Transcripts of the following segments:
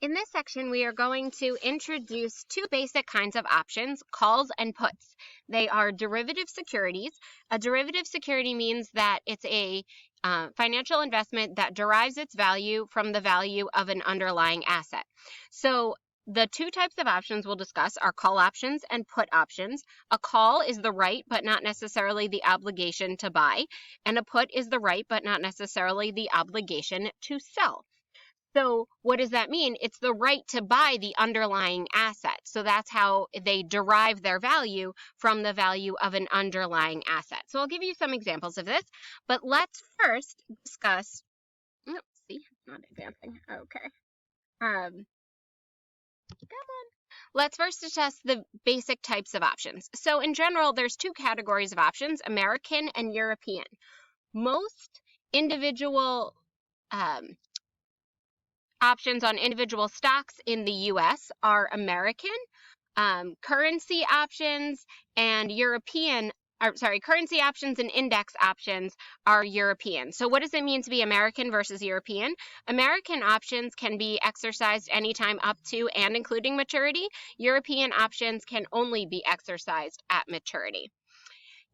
In this section, we are going to introduce two basic kinds of options, calls and puts. They are derivative securities. A derivative security means that it's a financial investment that derives its value from the value of an underlying asset. So the two types of options we'll discuss are call options and put options. A call is the right but not necessarily the obligation to buy, and a put is the right but not necessarily the obligation to sell. So what does that mean? It's the right to buy the underlying asset. So that's how they derive their value from the value of an underlying asset. So I'll give you some examples of this, but let's first discuss, oops, see, it's not advancing. Okay. Come on. Let's first discuss the basic types of options. So in general, there's two categories of options, American and European. Most individual options on individual stocks in the U.S. are American. Currency options and currency options and index options are European. So what does it mean to be American versus European? American options can be exercised anytime up to and including maturity. European options can only be exercised at maturity.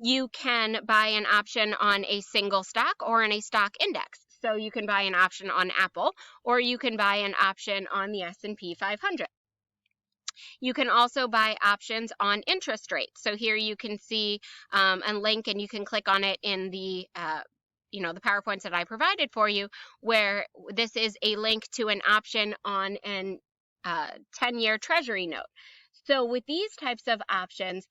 You can buy an option on a single stock or in a stock index. So you can buy an option on Apple, or you can buy an option on the S&P 500. You can also buy options on interest rates. So here you can see a link, and you can click on it in the the PowerPoints that I provided for you, where this is a link to an option on an 10-year Treasury note. So with these types of options,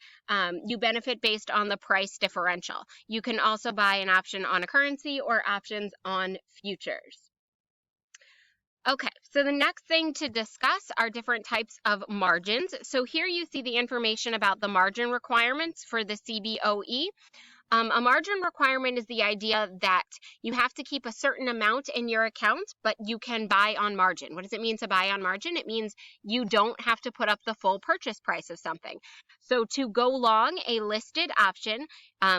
you benefit based on the price differential. You can also buy an option on a currency or options on futures. Okay, so the next thing to discuss are different types of margins. So here you see the information about the margin requirements for the CBOE. A margin requirement is the idea that you have to keep a certain amount in your account, but you can buy on margin. What does it mean to buy on margin? It means you don't have to put up the full purchase price of something. So to go long a listed option,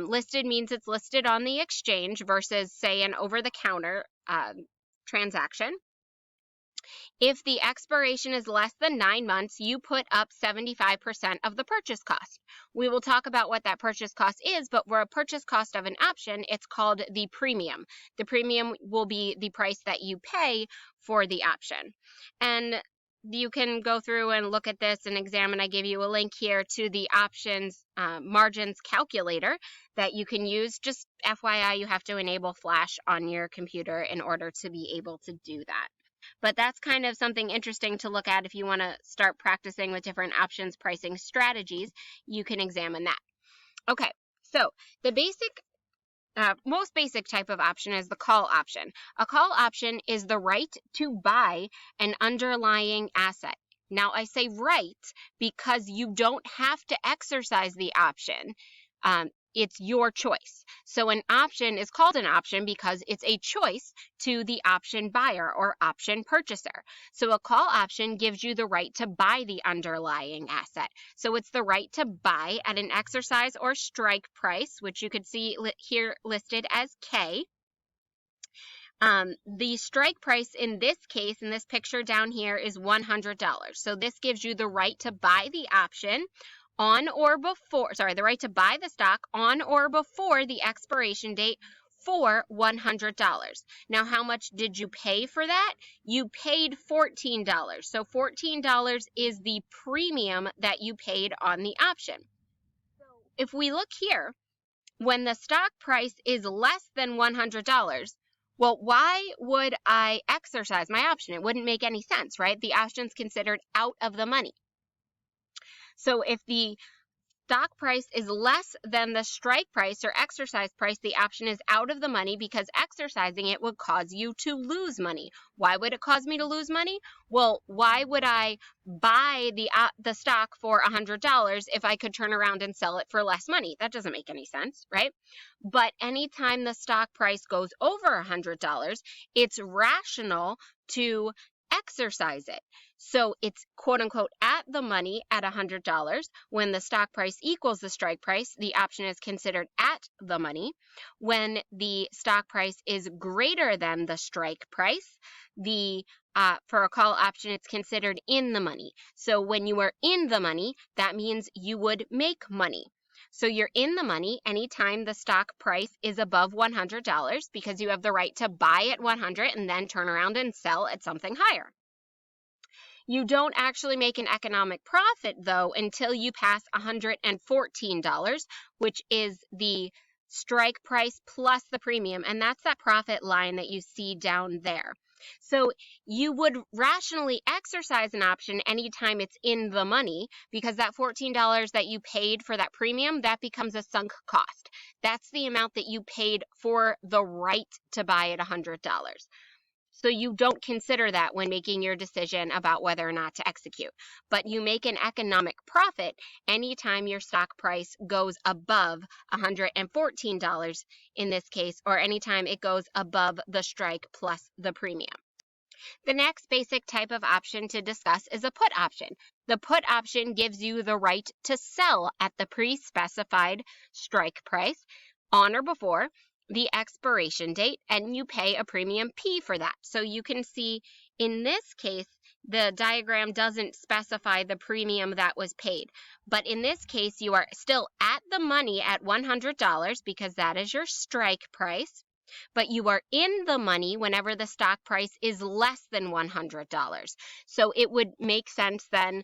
listed means it's listed on the exchange versus, say, an over-the-counter transaction. If the expiration is less than 9 months, you put up 75% of the purchase cost. We will talk about what that purchase cost is, but for a purchase cost of an option, it's called the premium. The premium will be the price that you pay for the option. And you can go through and look at this and examine. I gave you a link here to the options margins calculator that you can use. Just FYI, you have to enable Flash on your computer in order to be able to do that. But that's kind of something interesting to look at if you want to start practicing with different options pricing strategies. You can examine that. Okay, so the most basic type of option is the call option. A call option is the right to buy an underlying asset. Now, I say right because you don't have to exercise the option. It's your choice. So an option is called an option because it's a choice to the option buyer or option purchaser. So a call option gives you the right to buy the underlying asset. So it's the right to buy at an exercise or strike price, which you could see here listed as K. The strike price in this case, in this picture down here, is $100. So this gives you the right to buy the option the right to buy the stock on or before the expiration date for $100. Now, how much did you pay for that? You paid $14. So $14 is the premium that you paid on the option. So if we look here, when the stock price is less than $100, well, why would I exercise my option? It wouldn't make any sense, right? The option's considered out of the money. So if the stock price is less than the strike price or exercise price, the option is out of the money because exercising it would cause you to lose money. Why would it cause me to lose money? Well, why would I buy the stock for $100 if I could turn around and sell it for less money? That doesn't make any sense, right? But anytime the stock price goes over $100, it's rational to exercise it. So it's quote unquote at the money at $100. When the stock price equals the strike price, the option is considered at the money. When the stock price is greater than the strike price, the for a call option, it's considered in the money. So when you are in the money, that means you would make money. So you're in the money anytime the stock price is above $100 because you have the right to buy at 100 and then turn around and sell at something higher. You don't actually make an economic profit, though, until you pass $114, which is the strike price plus the premium, and that's that profit line that you see down there. So you would rationally exercise an option anytime it's in the money because that $14 that you paid for that premium, that becomes a sunk cost. That's the amount that you paid for the right to buy at $100. So you don't consider that when making your decision about whether or not to execute. But you make an economic profit anytime your stock price goes above $114 in this case, or anytime it goes above the strike plus the premium. The next basic type of option to discuss is a put option. The put option gives you the right to sell at the pre-specified strike price on or before the expiration date, and you pay a premium P for that. So you can see in this case, the diagram doesn't specify the premium that was paid. But in this case, you are still at the money at $100 because that is your strike price. But you are in the money whenever the stock price is less than $100. So it would make sense then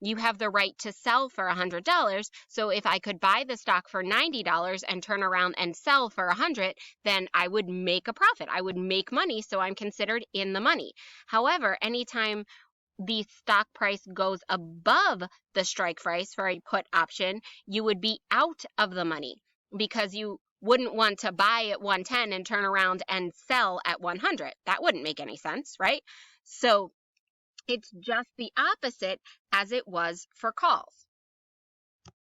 you have the right to sell for $100. So if I could buy the stock for $90 and turn around and sell for $100, then I would make a profit. I would make money, so I'm considered in the money. However, anytime the stock price goes above the strike price for a put option, you would be out of the money because you wouldn't want to buy at 110 and turn around and sell at 100. That wouldn't make any sense, right? So it's just the opposite as it was for calls.